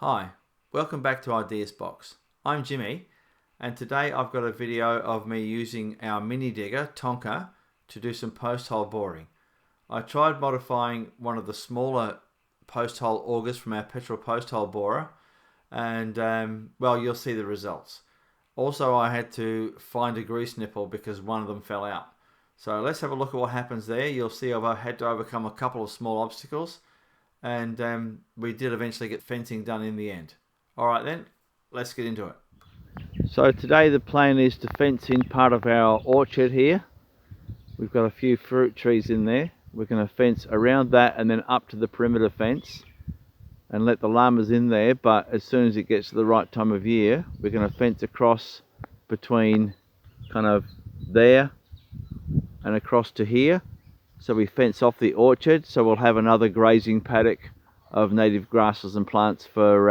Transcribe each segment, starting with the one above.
Hi, welcome back to Ideas Box. I'm Jimmy, and today I've got a video of me using our mini digger, Tonka, to do some post hole boring. I tried modifying one of the smaller post hole augers from our petrol post hole borer, and well, you'll see the results. Also, I had to find a grease nipple because one of them fell out. So let's have a look at what happens there. You'll see I've had to overcome a couple of small obstacles, and we did eventually get fencing done in the end. Alright then, let's get into it. So today the plan is to fence in part of our orchard here. We've got a few fruit trees in there. We're going to fence around that and then up to the perimeter fence and let the llamas in there, but as soon as it gets to the right time of year, we're going to fence across between kind of there and across to here. So we fence off the orchard, so we'll have another grazing paddock of native grasses and plants for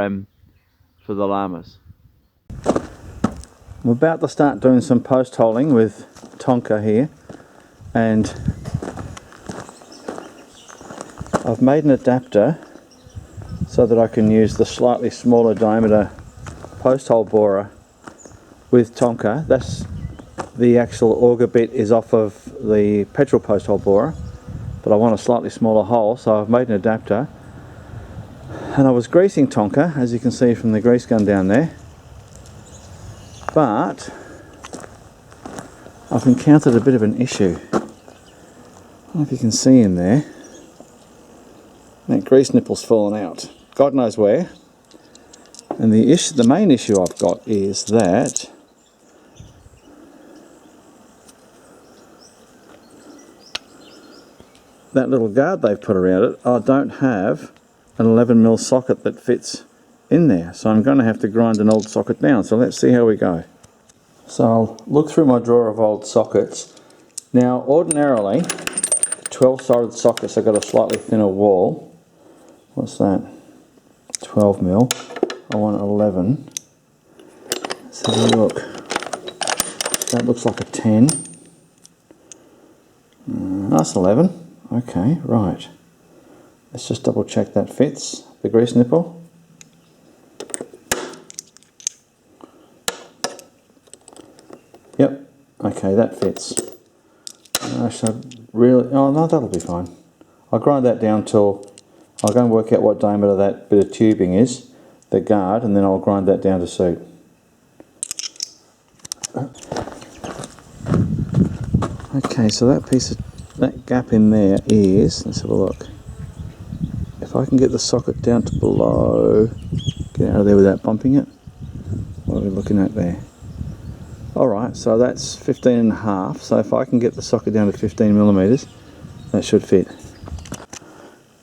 the llamas. I'm about to start doing some post holing with Tonka here, and I've made an adapter so that I can use the slightly smaller diameter post hole borer with Tonka. That's the actual auger bit is off of the petrol post hole borer, but I want a slightly smaller hole, so I've made an adapter. And I was greasing Tonka, as you can see from the grease gun down there, but I've encountered a bit of an issue. I don't know if you can see in there, that grease nipple's fallen out, God knows where. And the main issue I've got is that that little guard they've put around it, I don't have an 11mm socket that fits in there, so I'm going to have to grind an old socket down. So let's see how we go. So I'll look through my drawer of old sockets. Now ordinarily 12-sided sockets have got a slightly thinner wall. What's that? 12mm. I want 11. Let's have a look. That looks like a 10. That's 11. Okay, right. Let's just double check that fits the grease nipple. Yep, okay, that fits. Oh no, that'll be fine. I'll grind that down till, I'll go and work out what diameter that bit of tubing is, the guard, and then I'll grind that down to suit. Okay, so that gap in there is, let's have a look. If I can get the socket down to below, get out of there without bumping it. What are we looking at there? Alright, so that's 15.5, so if I can get the socket down to 15mm, that should fit.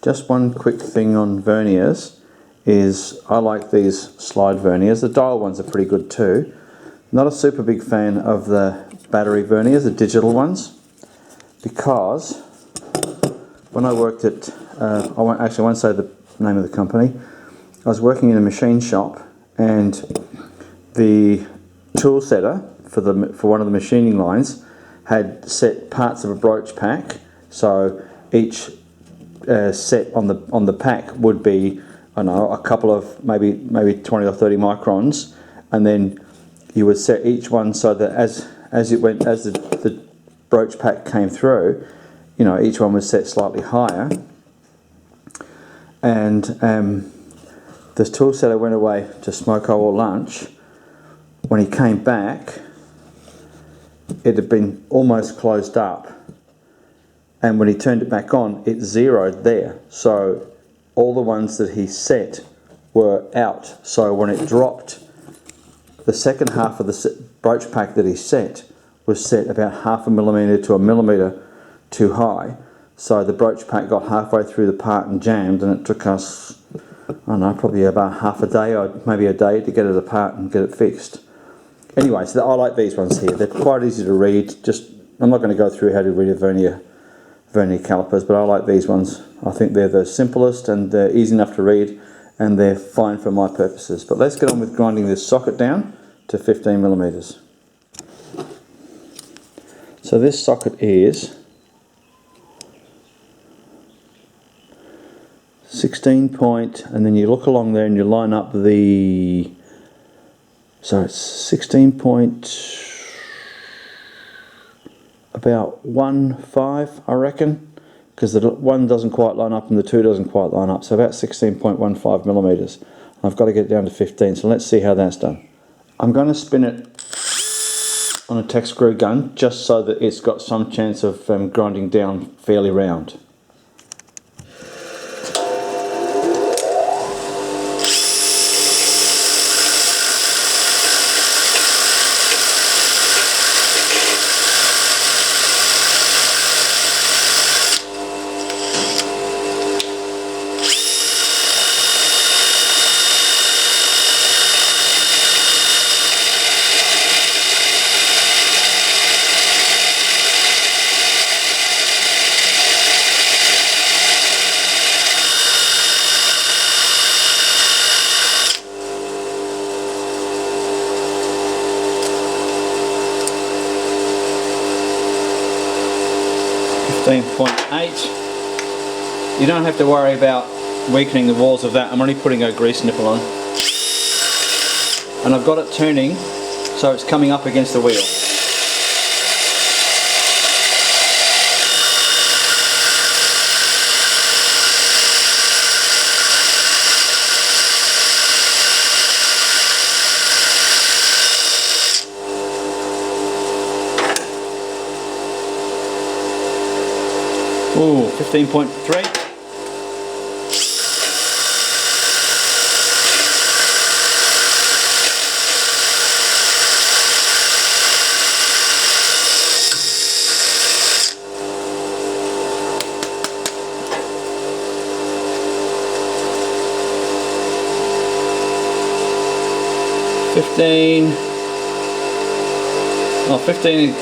Just one quick thing on verniers is I like these slide verniers. The dial ones are pretty good too. Not a super big fan of the battery verniers, the digital ones, because when I worked at, I won't say the name of the company, I was working in a machine shop, and the tool setter for one of the machining lines had set parts of a broach pack, so each set on the pack would be, I don't know, a couple of maybe 20 or 30 microns, and then you would set each one so that as the broach pack came through, you know, each one was set slightly higher. And the tool setter went away to smoke or lunch. When he came back, it had been almost closed up, and when he turned it back on, it zeroed there. So all the ones that he set were out. So when it dropped, the second half of the broach pack that he set was set about 0.5 millimetre to 1 millimetre too high. So the broach pack got halfway through the part and jammed, and it took us, I don't know, probably about half a day or maybe a day to get it apart and get it fixed. Anyway, so I like these ones here. They're quite easy to read. I'm not going to go through how to read a vernier calipers, but I like these ones. I think they're the simplest and they're easy enough to read, and they're fine for my purposes. But let's get on with grinding this socket down to 15mm. So this socket is 16 point, and then you look along there and you line up the, so it's 16 point, about 1.5 I reckon, because the 1 doesn't quite line up and the 2 doesn't quite line up, so about 16.15 millimeters. I've got to get it down to 15, so let's see how that's done. I'm going to spin it on a tack screw gun just so that it's got some chance of grinding down fairly round. You don't have to worry about weakening the walls of that. I'm only putting a grease nipple on. And I've got it turning so it's coming up against the wheel. Ooh, 15.3. Oh, 15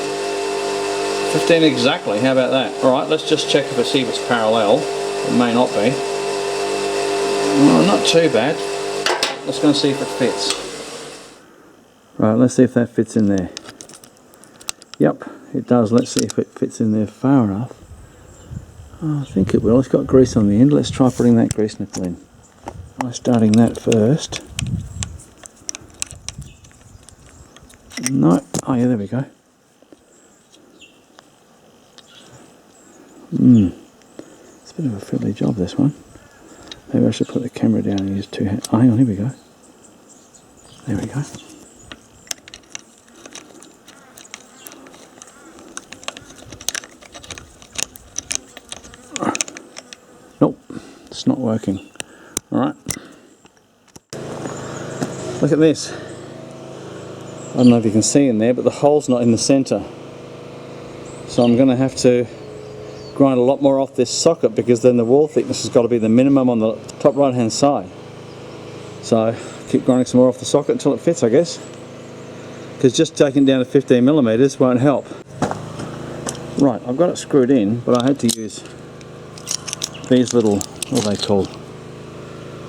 exactly, how about that? Alright, let's just check see if it's parallel. It may not be. Well, not too bad. Let's go and see if it fits. Right, let's see if that fits in there. Yep, it does. Let's see if it fits in there far enough. Oh, I think it will. It's got grease on the end. Let's try putting that grease nipple in. Try starting that first. No. Oh yeah, there we go. It's a bit of a fiddly job, this one. Maybe I should put the camera down and use two hands. Oh, hang on, here we go. There we go. Nope, it's not working. Alright. Look at this. I don't know if you can see in there, but the hole's not in the centre. So I'm going to have to grind a lot more off this socket, because then the wall thickness has got to be the minimum on the top right hand side. So keep grinding some more off the socket until it fits, I guess, because just taking it down to 15 millimeters won't help. Right, I've got it screwed in, but I had to use these little, what are they called,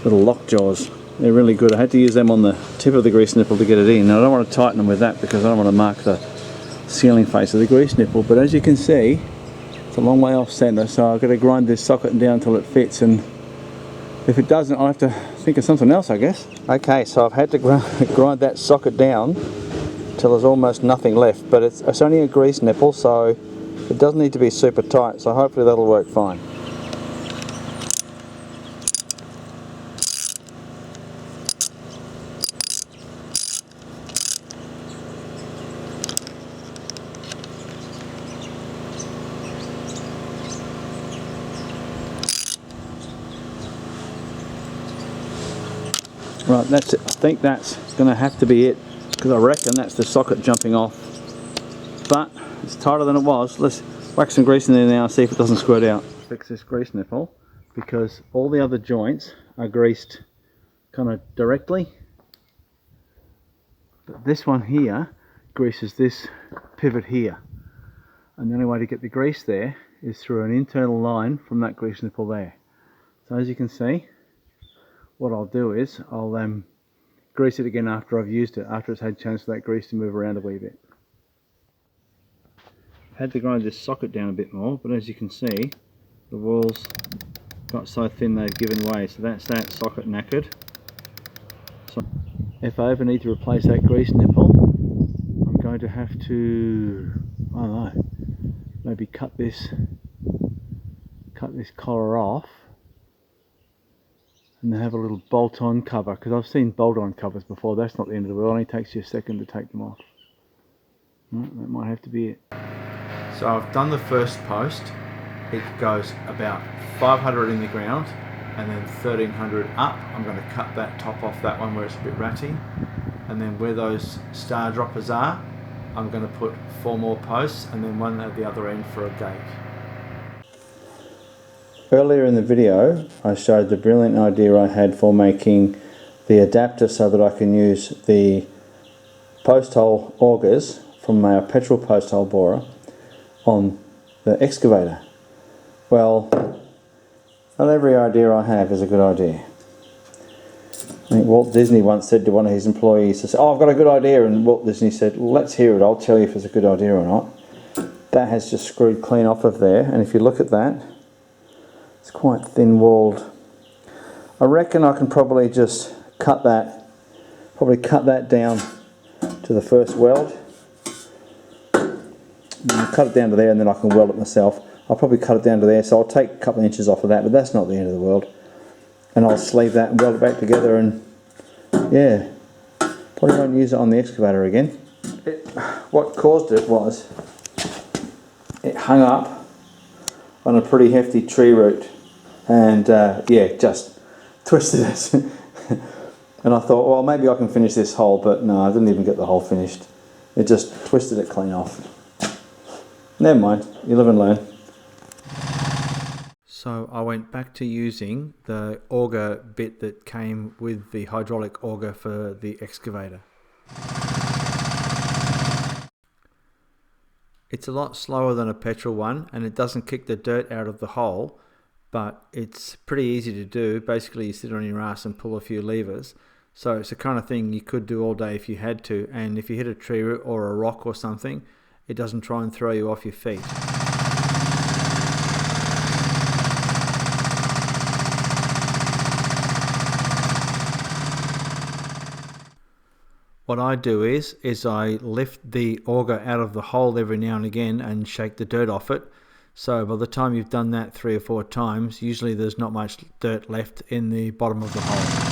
little lock jaws. They're really good. I had to use them on the tip of the grease nipple to get it in. Now, I don't want to tighten them with that because I don't want to mark the sealing face of the grease nipple, but as you can see, it's a long way off centre, so I've got to grind this socket down until it fits, and if it doesn't, I'll have to think of something else, I guess. Okay, so I've had to grind that socket down till there's almost nothing left, but it's only a grease nipple, so it doesn't need to be super tight, so hopefully that'll work fine. Right, that's it. I think that's going to have to be it, because I reckon that's the socket jumping off. But it's tighter than it was. Let's whack some grease in there now and see if it doesn't squirt out. Fix this grease nipple, because all the other joints are greased kind of directly. But this one here greases this pivot here. And the only way to get the grease there is through an internal line from that grease nipple there. So as you can see, what I'll do is I'll grease it again after I've used it, after it's had a chance for that grease to move around a wee bit. Had to grind this socket down a bit more, but as you can see, the walls got so thin they've given way. So that's that socket knackered. So if I ever need to replace that grease nipple, I'm going to have to, I don't know, maybe cut this collar off and then have a little bolt-on cover, because I've seen bolt-on covers before. That's not the end of the world. It only takes you a second to take them off. Right, that might have to be it. So I've done the first post. It goes about 500 in the ground and then 1300 up. I'm going to cut that top off, that one where it's a bit ratty, and then where those star droppers are, I'm going to put 4 more posts and then one at the other end for a gate. Earlier in the video I showed the brilliant idea I had for making the adapter so that I can use the post hole augers from our petrol post hole borer on the excavator. Well, not every idea I have is a good idea. I think Walt Disney once said to one of his employees, he said, "Oh, I've got a good idea," and Walt Disney said, "Well, let's hear it, I'll tell you if it's a good idea or not." That has just screwed clean off of there, and if you look at that, it's quite thin-walled. I reckon I can probably just cut that down to the first weld. I'll cut it down to there and then I can weld it myself. I'll probably cut it down to there, so I'll take a couple of inches off of that, but that's not the end of the world. And I'll sleeve that and weld it back together, and yeah, probably won't use it on the excavator again. What caused it was it hung up on a pretty hefty tree root, and yeah, just twisted it. And I thought, well, maybe I can finish this hole, but no, I didn't even get the hole finished. It just twisted it clean off. Never mind, you live and learn. So I went back to using the auger bit that came with the hydraulic auger for the excavator. It's a lot slower than a petrol one, and it doesn't kick the dirt out of the hole, but it's pretty easy to do. Basically you sit on your ass and pull a few levers. So it's the kind of thing you could do all day if you had to, and if you hit a tree root or a rock or something, it doesn't try and throw you off your feet. What I do is I lift the auger out of the hole every now and again and shake the dirt off it. So by the time you've done that 3 or 4 times, usually there's not much dirt left in the bottom of the hole.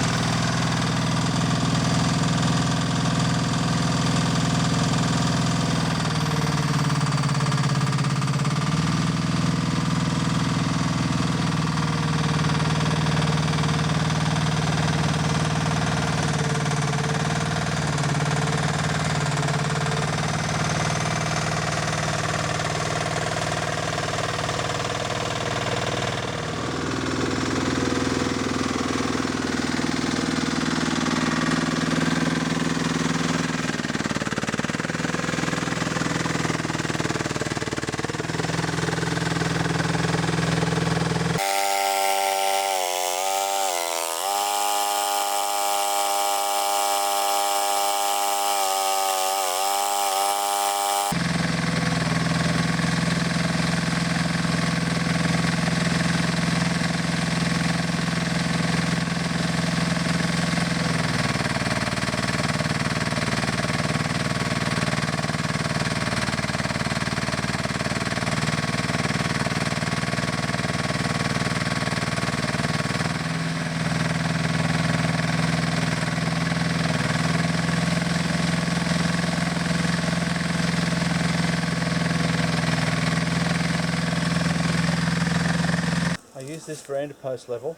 This veranda post level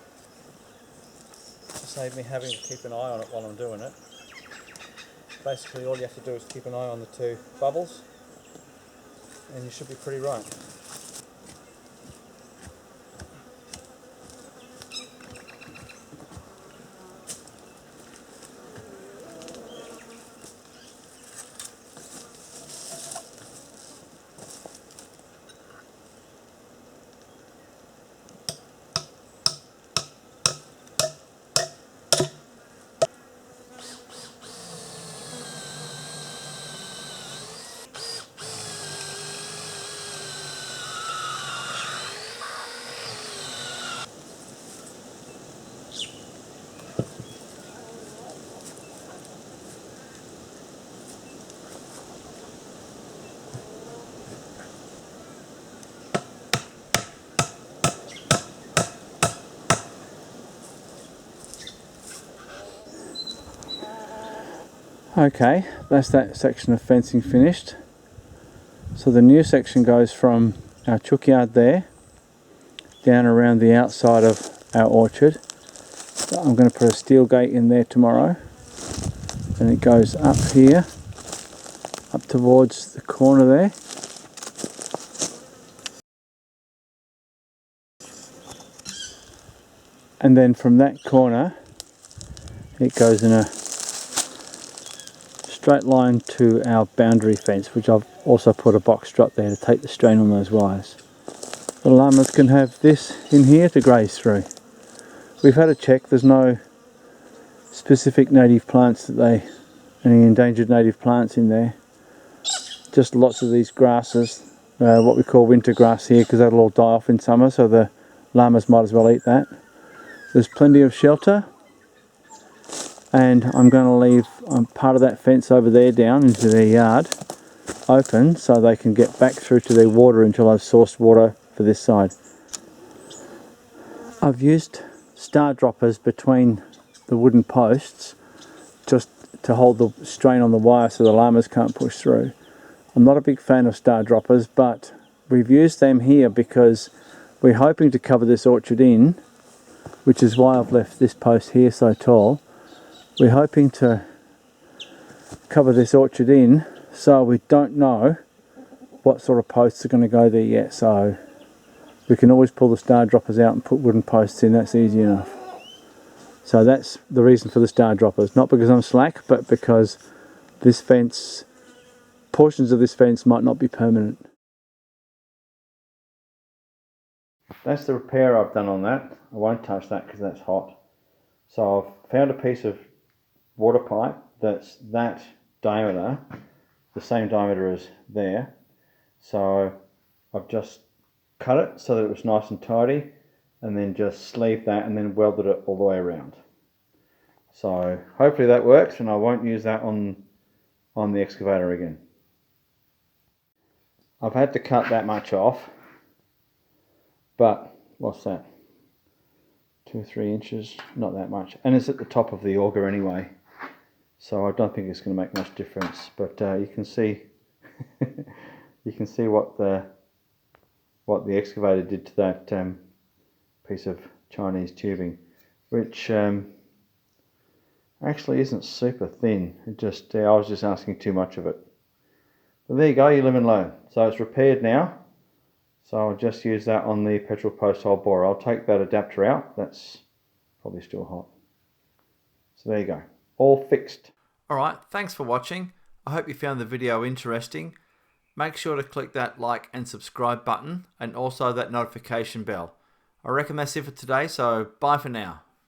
to save me having to keep an eye on it while I'm doing it. Basically all you have to do is keep an eye on the 2 bubbles and you should be pretty right. Okay, that's that section of fencing finished. So the new section goes from our chook yard there down around the outside of our orchard. So I'm going to put a steel gate in there tomorrow, and it goes up here, up towards the corner there. And then from that corner it goes in a straight line to our boundary fence, which I've also put a box strut there to take the strain on those wires. The llamas can have this in here to graze through. We've had a check, there's no specific native plants any endangered native plants in there. Just lots of these grasses, what we call winter grass here, because that'll all die off in summer, so the llamas might as well eat that. There's plenty of shelter, and I'm going to leave part of that fence over there down into their yard open so they can get back through to their water until I've sourced water for this side. I've used star droppers between the wooden posts just to hold the strain on the wire so the llamas can't push through. I'm not a big fan of star droppers, but we've used them here because we're hoping to cover this orchard in, which is why I've left this post here so tall. We're hoping to cover this orchard in, so we don't know what sort of posts are going to go there yet, so we can always pull the star droppers out and put wooden posts in. That's easy enough. So that's the reason for the star droppers, not because I'm slack, but because this fence, portions of this fence might not be permanent. That's the repair I've done on that. I won't touch that because that's hot. So I've found a piece of water pipe that's that diameter, the same diameter as there. So I've just cut it so that it was nice and tidy, and then just sleeved that and then welded it all the way around. So hopefully that works, and I won't use that on the excavator again. I've had to cut that much off, but what's that? 2 or 3 inches, not that much, and it's at the top of the auger anyway, so I don't think it's going to make much difference. But you can see you can see what the excavator did to that piece of Chinese tubing, which actually isn't super thin. I was just asking too much of it. But there you go, you live and learn. So it's repaired now. So I'll just use that on the petrol post hole borer. I'll take that adapter out. That's probably still hot. So there you go, all fixed. Alright, thanks for watching. I hope you found the video interesting. Make sure to click that like and subscribe button, and also that notification bell. I reckon that's it for today, so bye for now.